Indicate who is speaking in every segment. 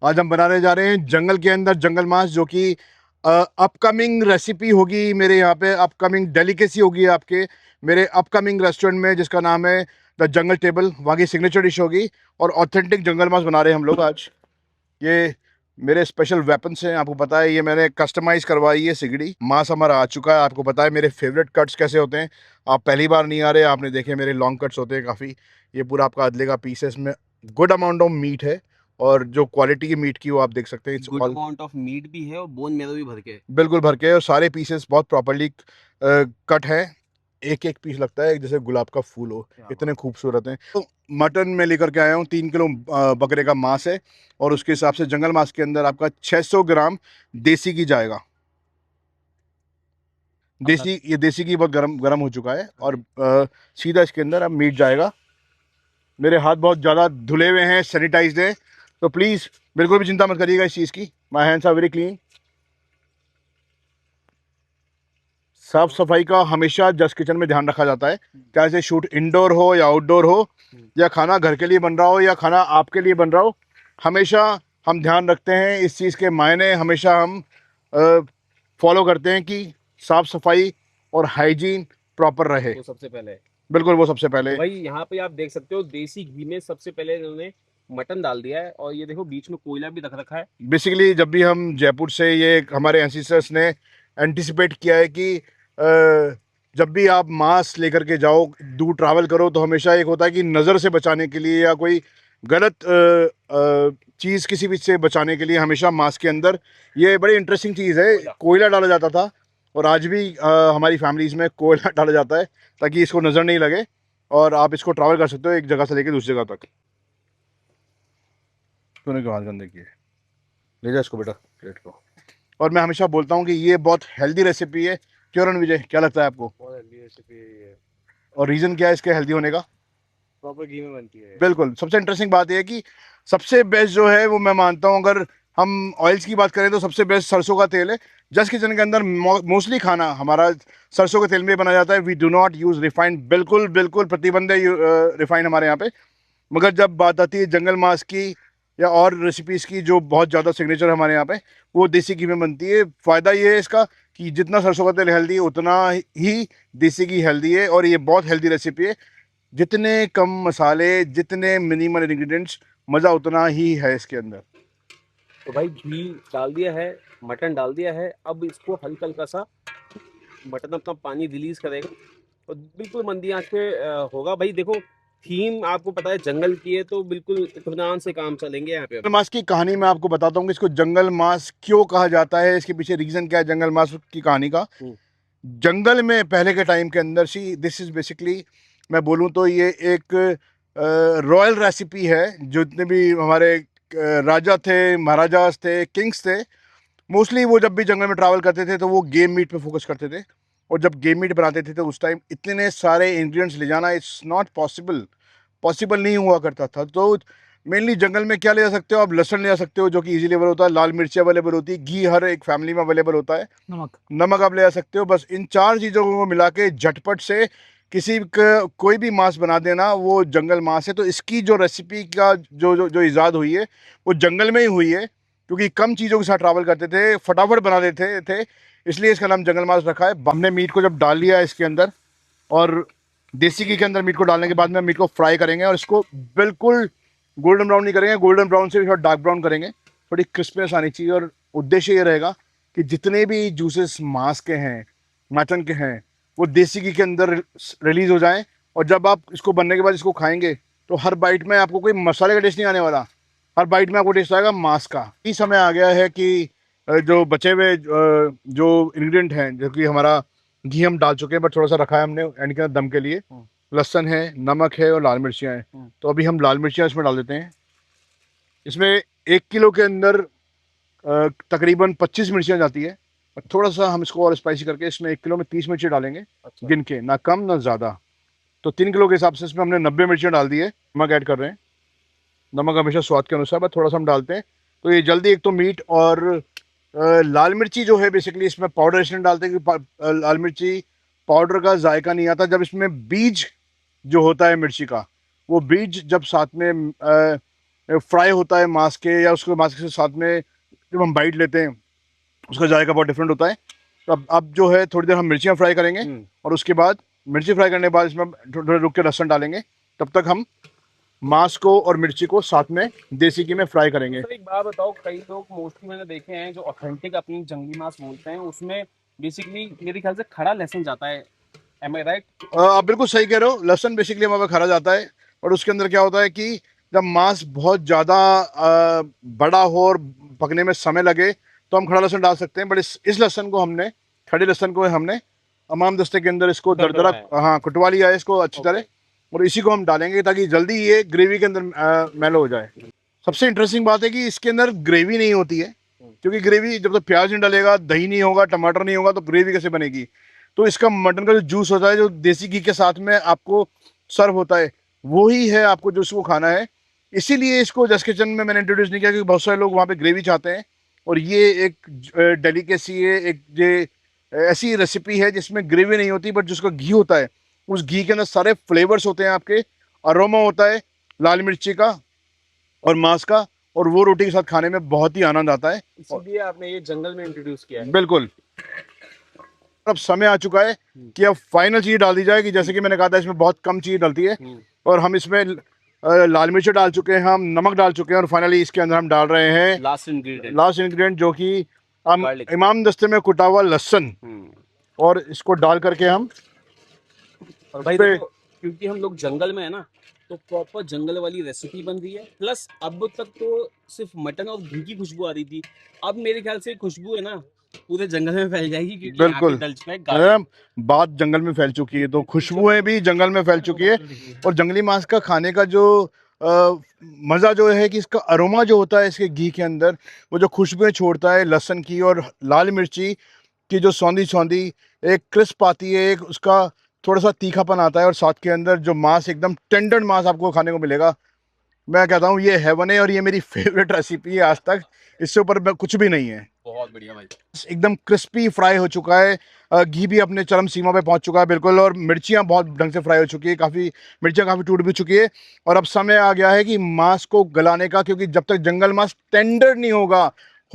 Speaker 1: आज हम बनाने जा रहे हैं जंगल के अंदर जंगल मांस, जो कि अपकमिंग रेसिपी होगी मेरे यहाँ पे, अपकमिंग डेलिकेसी होगी आपके मेरे अपकमिंग रेस्टोरेंट में, जिसका नाम है द जंगल टेबल। वहाँ की सिग्नेचर डिश होगी और ऑथेंटिक जंगल मांस बना रहे हैं हम लोग आज। ये मेरे स्पेशल वेपन्स हैं, आपको पता है। ये मैंने कस्टमाइज करवाई है सिगड़ी। मांस हमारा आ चुका है, आपको पता है मेरे फेवरेट कट्स कैसे होते हैं। आप पहली बार नहीं आ रहे, आपने देखे मेरे लॉन्ग कट्स होते हैं काफ़ी। ये पूरा आपका अदले का पीस है, इसमें गुड अमाउंट ऑफ मीट है, और जो क्वालिटी की मीट की वो आप देख सकते हैं। It's
Speaker 2: good
Speaker 1: all
Speaker 2: amount of meat भी है और बोन मैरो भी भर के।
Speaker 1: बिल्कुल भर के, और सारे पीसेस बहुत प्रॉपरली कट है। एक एक पीस लगता है जैसे गुलाब का फूल हो,
Speaker 2: क्या
Speaker 1: इतने
Speaker 2: बात है।
Speaker 1: खूबसूरत हैं। तो मटन में लेकर के आया हूँ 3 किलो बकरे का मांस है, और उसके हिसाब से जंगल मांस के अंदर आपका 600 ग्राम देसी घी जाएगा।
Speaker 2: अपना।
Speaker 1: ये देसी घी बहुत गरम गरम हो चुका है,
Speaker 2: हाँ
Speaker 1: और
Speaker 2: जी।
Speaker 1: सीधा इसके अंदर अब मीट जाएगा। मेरे हाथ बहुत ज़्यादा धुले हुए हैं, सैनिटाइज्ड है, तो प्लीज़ बिल्कुल भी चिंता मत करिएगा इस चीज़ की। My hands are very clean. साफ सफाई का हमेशा जस्ट किचन में ध्यान रखा जाता है, चाहे से शूट इंडोर हो या आउटडोर हो,
Speaker 2: हम्म।
Speaker 1: या खाना घर के लिए बन रहा हो या खाना आपके लिए बन रहा हो। हमेशा हम ध्यान रखते हैं इस चीज़ के मायने, हमेशा हम फॉलो करते हैं कि साफ सफाई और हाइजीन प्रॉपर रहे।
Speaker 2: वो सबसे पहले है।
Speaker 1: बिल्कुल, वो सबसे
Speaker 2: तो
Speaker 1: पहले।
Speaker 2: भाई यहाँ पे आप देख सकते हो देसी घी में सबसे पहले इन्होंने मटन डाल दिया है और ये देखो बीच में कोयला भी रख रखा है।
Speaker 1: बेसिकली जब भी हम जयपुर से, ये हमारे एंसिस्टर्स ने एंटिसिपेट किया है कि जब भी आप मांस लेकर के जाओ, दूर ट्रैवल करो, तो हमेशा एक होता है कि नज़र से बचाने के लिए या कोई गलत चीज़ किसी भी से बचाने के लिए हमेशा मांस के अंदर, ये बड़ी इंटरेस्टिंग चीज़ है,
Speaker 2: कोयला।
Speaker 1: कोयला डाला जाता था। और आज भी हमारी फैमिलीज में कोयला डाला जाता है, ताकि इसको नज़र नहीं लगे, और आप इसको ट्रैवल कर सकते हो एक जगह से लेकर दूसरी जगह तक। तूने क्यों हाथ गंदे किए? ले जा इसको बेटा, प्लेट को। और मैं हमेशा बोलता हूँ कि ये बहुत हेल्दी रेसिपी है। क्यों विजय, क्या लगता है आपको?
Speaker 2: बहुत हेल्दी रेसिपी है ये।
Speaker 1: और रीज़न क्या है इसके हेल्दी होने का?
Speaker 2: प्रॉपर घी में बनती है ये।
Speaker 1: बिल्कुल, सबसे इंटरेस्टिंग बात यह है कि सबसे बेस्ट जो है वो मैं मानता हूँ, अगर हम ऑयल्स की बात करें तो सबसे बेस्ट सरसों का तेल है। जस्ट किचन के अंदर मोस्टली खाना हमारा सरसों के तेल में बना जाता है। We do not use refined, बिल्कुल बिल्कुल प्रतिबंध है रिफाइंड हमारे यहाँ पे। मगर जब बात आती है जंगल मांस की या और रेसिपीज़ की, जो बहुत ज़्यादा सिग्नेचर है हमारे यहाँ पे, वो देसी घी में बनती है। फ़ायदा ये है इसका कि जितना सरसों का तेल हेल्दी है, उतना ही देसी घी हेल्दी है, और ये बहुत हेल्दी रेसिपी है। जितने कम मसाले, जितने मिनिमल इंग्रेडिएंट्स, मज़ा उतना ही है इसके अंदर।
Speaker 2: तो भाई घी डाल दिया है, मटन डाल दिया है, अब इसको हल्का हल्का सा मटन अपना पानी रिलीज करेगा और बिल्कुल मंदी आंच पे होगा। भाई देखो थीम आपको पता है जंगल की है तो बिल्कुल इत्मीनान से काम चलेंगे यहाँ पे
Speaker 1: जंगल
Speaker 2: अभी।
Speaker 1: मांस की कहानी मैं आपको बताता हूँ कि इसको जंगल मांस क्यों कहा जाता है, इसके पीछे रीज़न क्या है जंगल मांस की कहानी का।
Speaker 2: हम्म।
Speaker 1: जंगल में पहले के टाइम के अंदर, सी दिस इज़ बेसिकली, मैं बोलूँ तो ये एक रॉयल रेसिपी है। जितने भी हमारे राजा थे, महाराजास थे, किंग्स थे, मोस्टली वो जब भी जंगल में ट्रैवल करते थे तो वो गेम मीट पे फोकस करते थे। और जब गेम मीट बनाते थे तो उस टाइम इतने सारे इंग्रेडिएंट्स ले जाना, इट्स नॉट पॉसिबल, पॉसिबल नहीं हुआ करता था। तो मेनली जंगल में क्या ले जा सकते हो आप? लहसुन ले जा सकते हो, जो कि इजीली अवेलेबल होता है। लाल मिर्ची अवेलेबल होती है। घी हर एक फैमिली में अवेलेबल होता है। नमक, नमक आप ले जा सकते हो। बस इन चार चीज़ों को मिला के झटपट से कोई भी मांस बना देना, वो जंगल मांस है। तो इसकी जो रेसिपी का जो ईजाद हुई है, वो जंगल में ही हुई है, क्योंकि कम चीज़ों के साथ ट्रैवल करते थे, फटाफट बना देते थे, इसलिए इसका नाम जंगल मांस रखा है। हमने मीट को जब डाल लिया इसके अंदर, और देसी घी के अंदर मीट को डालने के बाद में मीट को फ्राई करेंगे, और इसको बिल्कुल गोल्डन ब्राउन नहीं करेंगे, गोल्डन ब्राउन से भी थोड़ा डार्क ब्राउन करेंगे। थोड़ी क्रिस्पनेस आनी चाहिए, और उद्देश्य ये रहेगा कि जितने भी जूसेस मांस के हैं, मटन के हैं, वो देसी घी के अंदर रिलीज हो जाएं। और जब आप इसको बनने के बाद इसको खाएंगे, तो हर बाइट में आपको कोई मसाले का टेस्ट नहीं आने वाला, हर बाइट में आपको टेस्ट आएगा मांस का। इस समय आ गया है कि जो बचे हुए जो इंग्रेडिएंट हैं, जो कि हमारा घी हम डाल चुके हैं, बट थोड़ा सा रखा है हमने एंड के अंदर दम के लिए। लहसुन है, नमक है, और लाल मिर्चियाँ हैं। तो अभी हम लाल मिर्चियाँ इसमें डाल देते हैं। इसमें 1 किलो के अंदर तकरीबन 25 मिर्चियाँ जाती है, और थोड़ा सा हम इसको और स्पाइसी करके इसमें 1 किलो में 30 मिर्ची डालेंगे। अच्छा। गिन के, ना कम ना ज़्यादा। तो 3 किलो के हिसाब से इसमें हमने 90 मिर्चियाँ डाल दी है। नमक ऐड कर रहे हैं, नमक हमेशा स्वाद के अनुसार, बस थोड़ा सा हम डालते हैं। तो ये जल्दी, एक तो मीट, और लाल मिर्ची जो है बेसिकली इसमें पाउडर इसलिए डालते हैं कि लाल मिर्ची पाउडर का जायका नहीं आता। जब इसमें बीज जो होता है मिर्ची का, वो बीज जब साथ में फ्राई होता है मांस के या उसको मांस के साथ में जब हम बाइट लेते हैं उसका जायका बहुत डिफरेंट होता है। तो अब जो है थोड़ी देर हम मिर्चियाँ फ्राई करेंगे और उसके बाद मिर्ची फ्राई करने के बाद इसमें थोड़ा थोड़ा रुक के लहसुन डालेंगे। तब तक हम मांस को और मिर्ची को साथ में देसी घी में फ्राई करेंगे।
Speaker 2: सर एक बात बताओ, कई लोग मोस्टली मैंने देखे हैं जो ऑथेंटिक अपनी जंगली मांस बोलते हैं उसमें बेसिकली मेरे ख्याल से खड़ा लहसुन जाता है, एम आई राइट?
Speaker 1: आप बिल्कुल सही कह रहे हो, लहसुन बेसिकली हमारे खा जाता है। और उसके अंदर क्या होता है कि जब मांस बहुत ज़्यादा बड़ा हो और पकने में समय लगे तो हम खड़ा लहसुन डाल सकते हैं, बट इस लहसुन को हमने, खड़े लहसुन को हमने हमाम दस्ते के अंदर इसको दरदरा, हाँ, कुटवा लिया है इसको अच्छी तरह, और इसी को हम डालेंगे ताकि जल्दी ये ग्रेवी के अंदर मेलो हो जाए। सबसे इंटरेस्टिंग बात है कि इसके अंदर ग्रेवी नहीं होती है, क्योंकि ग्रेवी जब तक प्याज नहीं डलेगा, दही नहीं होगा, टमाटर नहीं होगा तो ग्रेवी कैसे बनेगी। तो इसका मटन का जो जूस होता है जो देसी घी के साथ में आपको सर्व होता है वो ही है आपको जो उसको खाना है। इसीलिए इसको जस्ट किचन में मैंने इंट्रोड्यूस नहीं किया, क्योंकि बहुत सारे लोग वहाँ पे ग्रेवी चाहते हैं और ये एक डेलिकेसी है, एक ये ऐसी रेसिपी है जिसमें ग्रेवी नहीं होती बट जिसका घी होता है, उस घी के अंदर सारे फ्लेवर्स होते हैं आपके, अरोमा होता है लाल मिर्ची का और मांस का, और वो रोटी के साथ खाने में बहुत ही आनंद आता है।
Speaker 2: इसीलिए आपने ये जंगल में इंट्रोड्यूस किया है।
Speaker 1: बिल्कुल। अब समय आ चुका है कि अब फाइनल चीज डाल दी जाए, कि जैसे कि मैंने कहा था इसमें बहुत कम चीज डलती है और हम इसमें लाल मिर्च डाल चुके हैं, हम नमक डाल चुके हैं और फाइनली इसके अंदर हम डाल रहे हैं
Speaker 2: लास्ट
Speaker 1: इंग्रेडिएंट जो कि हम
Speaker 2: Garlic.
Speaker 1: इमाम दस्ते में कुटा हुआ लहसुन, और इसको डाल करके हम
Speaker 2: और भाई
Speaker 1: पे-
Speaker 2: देखो, क्योंकि हम लोग जंगल में है ना, तो प्रॉपर जंगल वाली रेसिपी बन रही है। प्लस अब तक तो सिर्फ मटन और घी की खुशबू आ रही थी, अब मेरे ख्याल से खुशबू है ना पूरे जंगल में फैल जाएगी, क्योंकि यहाँ पे
Speaker 1: बिल्कुल
Speaker 2: डल चुका है garlic।
Speaker 1: बात जंगल में फैल चुकी है तो खुशबुएं भी जंगल में फैल चुकी है। और जंगली मांस का खाने का जो मज़ा जो है कि इसका अरोमा जो होता है इसके घी के अंदर, वो जो खुशबुएं छोड़ता है लहसुन की और लाल मिर्ची की, जो सौंधी सौंधी एक क्रिस्प आती है, एक उसका थोड़ा सा तीखापन आता है, और साथ के अंदर जो मांस एकदम टेंडर मांस आपको खाने को मिलेगा। मैं कहता हूँ ये हेवन है और ये मेरी फेवरेट रेसिपी है आज तक, इससे ऊपर कुछ भी नहीं है।
Speaker 2: बहुत बढ़िया भाई।
Speaker 1: एकदम क्रिस्पी फ्राई हो चुका है, घी भी अपने चरम सीमा पे पहुंच चुका है बिल्कुल, और मिर्चियाँ बहुत ढंग से फ्राई हो चुकी है, काफ़ी मिर्चियाँ काफ़ी टूट भी चुकी है। और अब समय आ गया है कि मांस को गलाने का, क्योंकि जब तक जंगल मांस टेंडर नहीं होगा,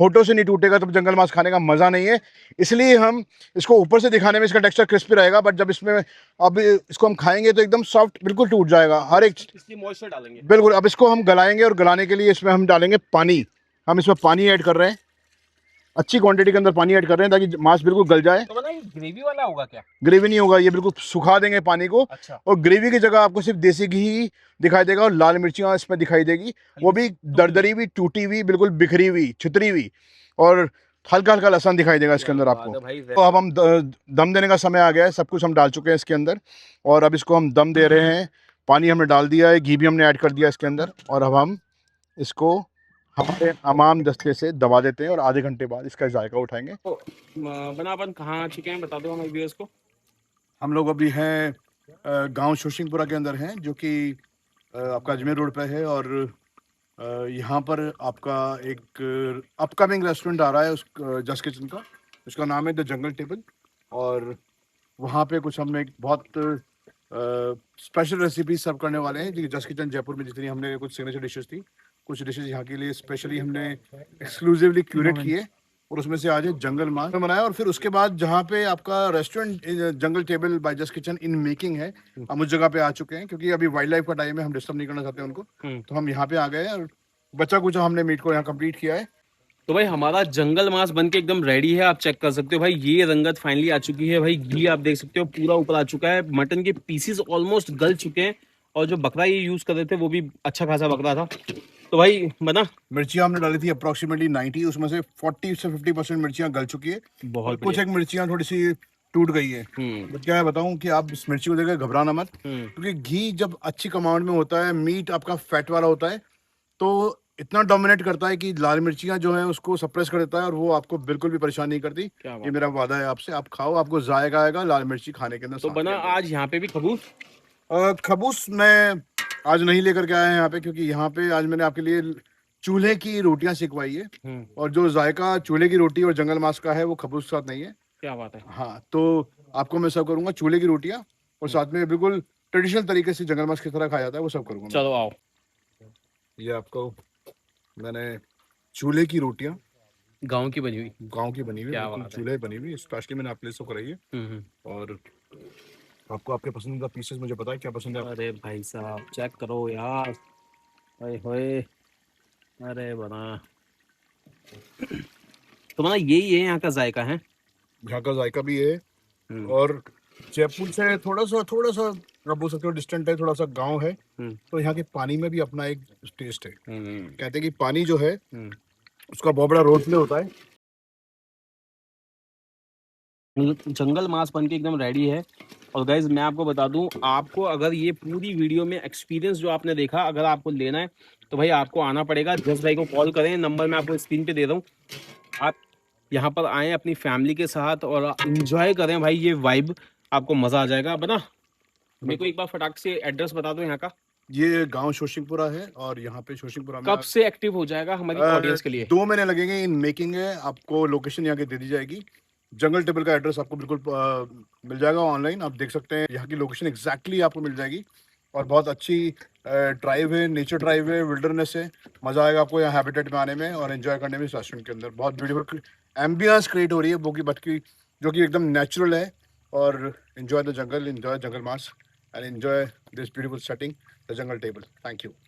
Speaker 1: होठों से नहीं टूटेगा, तब जंगल मांस खाने का मज़ा नहीं है। इसलिए हम इसको ऊपर से दिखाने में इसका टेक्सचर क्रिस्पी रहेगा, बट जब इसमें अब इसको हम खाएंगे तो एकदम सॉफ्ट बिल्कुल टूट जाएगा हर एक।
Speaker 2: इसलिए मॉइस्चर डालेंगे।
Speaker 1: बिल्कुल। अब इसको हम गलाएंगे और गलाने के लिए इसमें हम डालेंगे पानी। हम इसमें पानी ऐड कर रहे हैं, अच्छी क्वांटिटी के अंदर पानी ऐड कर रहे हैं ताकि मांस बिल्कुल गल जाए।
Speaker 2: तो बना ये ग्रेवी वाला होगा क्या?
Speaker 1: ग्रेवी नहीं होगा, ये बिल्कुल सुखा देंगे पानी को।
Speaker 2: अच्छा।
Speaker 1: और ग्रेवी की जगह आपको सिर्फ देसी घी ही दिखाई देगा और लाल मिर्चियाँ इसमें दिखाई देगी, वो भी दरदरी हुई, टूटी हुई, बिल्कुल बिखरी हुई, छितरी हुई, और हल्का हल्का लहसुन दिखाई देगा इसके अंदर आपको। तो अब हम दम देने का समय आ गया है, सब कुछ हम डाल चुके हैं इसके अंदर और अब इसको हम दम दे रहे हैं। पानी हमने डाल दिया है, घी भी हमने ऐड कर दिया इसके अंदर, और अब हम इसको हमारे हमाम दस्ते से दबा देते हैं और आधे घंटे बाद इसका जायका उठाएंगे।
Speaker 2: तो बना अपन कहाँ चुके हैं बता दो हमारे व्यूअर्स को।
Speaker 1: हम लोग अभी हैं गांव शोशिंगपुरा के अंदर हैं, जो कि आपका अजमेर रोड पे है, और यहाँ पर आपका एक अपकमिंग रेस्टोरेंट आ रहा है उस जस्ट किचन का, उसका नाम है द जंगल टेबल। और वहाँ पे कुछ हम एक बहुत स्पेशल रेसिपी सर्व करने वाले हैं, जो जस्ट किचन जयपुर में जितनी हमने कुछ सिग्नेचर डिशेस थी, कुछ डिशेस यहाँ के लिए स्पेशली हमने एक्सक्लूसिवली क्यूरेट किए, और उसमें से आज है जंगल मांस बनाया। और फिर उसके बाद जहाँ पे आपका restaurant jungle table by just kitchen in making है, हम उस जगह पे आ चुके हैं, क्योंकि अभी वाइल्ड लाइफ का टाइम है, हम डिस्टर्ब नहीं करना चाहते उनको, तो हम यहाँ पे आ गए हैं और बचा कुछ हमने मीट को यहाँ कंप्लीट किया है।
Speaker 2: तो भाई हमारा जंगल मांस बन के एकदम रेडी है, आप चेक कर सकते हो भाई, ये रंगत फाइनली आ चुकी है भाई, घी आप देख सकते हो पूरा ऊपर आ चुका है, मटन के पीसेस ऑलमोस्ट गल चुके हैं, और जो बकरा ये यूज कर रहे थे वो भी अच्छा खासा बकरा था। तो भाई बना
Speaker 1: मिर्चियाँ हमने डाली थी अप्रोक्सीमेटली 90, उसमें से 40 से 50% मिर्चियाँ गल चुकी है, और कुछ एक मिर्चियाँ थोड़ी सी टूट गई है। बट क्या है बताऊं कि आप इस मिर्ची को देखकर घबराना मत, क्योंकि घी जब अच्छी अमाउंट में होता है, मीट आपका फैट वाला होता है, तो इतना डोमिनेट करता है कि लाल मिर्चियाँ जो है उसको सप्रेस कर देता है, और वो आपको बिल्कुल भी परेशान नहीं करती। ये मेरा वादा है आपसे, आप खाओ, आपको जायका आएगा लाल मिर्ची खाने के अंदर।
Speaker 2: तो बना आज यहाँ पे भी खबूस
Speaker 1: खबूस मैं आज नहीं लेकर के आया है यहाँ पे, क्योंकि यहाँ पे आज मैंने आपके लिए चूल्हे की रोटियां सिखवाई है, और जो जायका चूल्हे की रोटी और जंगल मांस का है वो खबूस के साथ नहीं है।
Speaker 2: क्या बात है।
Speaker 1: हाँ, तो आपको मैं सर्व करूंगा चूल्हे की रोटियां, और साथ में बिल्कुल ट्रेडिशनल तरीके से जंगल मांस किस तरह खाया जाता है वो सब करूंगा।
Speaker 2: चलो आओ।
Speaker 1: ये आपको मैंने चूल्हे की रोटियां,
Speaker 2: गाँव की बनी हुई।
Speaker 1: गांव की बनी हुई,
Speaker 2: क्या
Speaker 1: बिल्कुल
Speaker 2: बात है।
Speaker 1: चूल्हे पे बनी हुई, स्पेशली मैंने आपके लिए इसको कराई है। और आपको आपके पसंदीदा पीसेस मुझे पता है क्या पसंद है आपको।
Speaker 2: अरे भाई साहब चेक करो यार, ओए होए, अरे बना, तो मतलब यही है यहाँ का जायका है।
Speaker 1: यहाँ का जायका भी है।
Speaker 2: हम्म
Speaker 1: और जयपुर से थोड़ा सा आप बोल सकते हो डिस्टेंट है, थोड़ा सा गांव है।
Speaker 2: हम्म
Speaker 1: तो यहाँ के पानी में भी अपना एक टेस्ट है।
Speaker 2: हम्म
Speaker 1: कहते हैं कि पानी जो है
Speaker 2: हम्म।
Speaker 1: उसका बहुत बड़ा रोल प्ले होता है।
Speaker 2: जंगल मांस बन के एकदम रेडी है। और गाइज मैं आपको बता दूं, आपको अगर ये पूरी वीडियो में एक्सपीरियंस जो आपने देखा अगर आपको लेना है तो भाई आपको आना पड़ेगा। जस भाई को कॉल करें, नंबर मैं आपको स्क्रीन पे दे रहा हूँ। आप यहाँ पर आए अपनी फैमिली के साथ और इंजॉय करें भाई, ये वाइब आपको मजा आ जाएगा। बता मेरे को एक बार फटाक से एड्रेस बता दो यहाँ का,
Speaker 1: ये गांव शोशिंगपुरा है और यहाँ पे शोशिंगपुरा में
Speaker 2: कब से एक्टिव हो जाएगा हमारी ऑडियंस के लिए।
Speaker 1: 2 महीने लगेंगे इन मेकिंग है। आपको लोकेशन यहाँ की दे दी जाएगी। जंगल टेबल का एड्रेस आपको बिल्कुल मिल जाएगा ऑनलाइन, आप देख सकते हैं यहाँ की लोकेशन एग्जैक्टली आपको मिल जाएगी। और बहुत अच्छी ड्राइव है, नेचर ड्राइव है, विल्डरनेस है। मज़ा आएगा आपको यहाँ हैबिटेट में आने में और एंजॉय करने में। इस रेस्टोरेंट के अंदर बहुत ब्यूटीफुल एम्बियंस क्रिएट हो रही है वो की बट की, जो कि एकदम नेचुरल है। और enjoy the jungle, enjoy jungle mass and enjoy this beautiful setting, the jungle table. Thank you.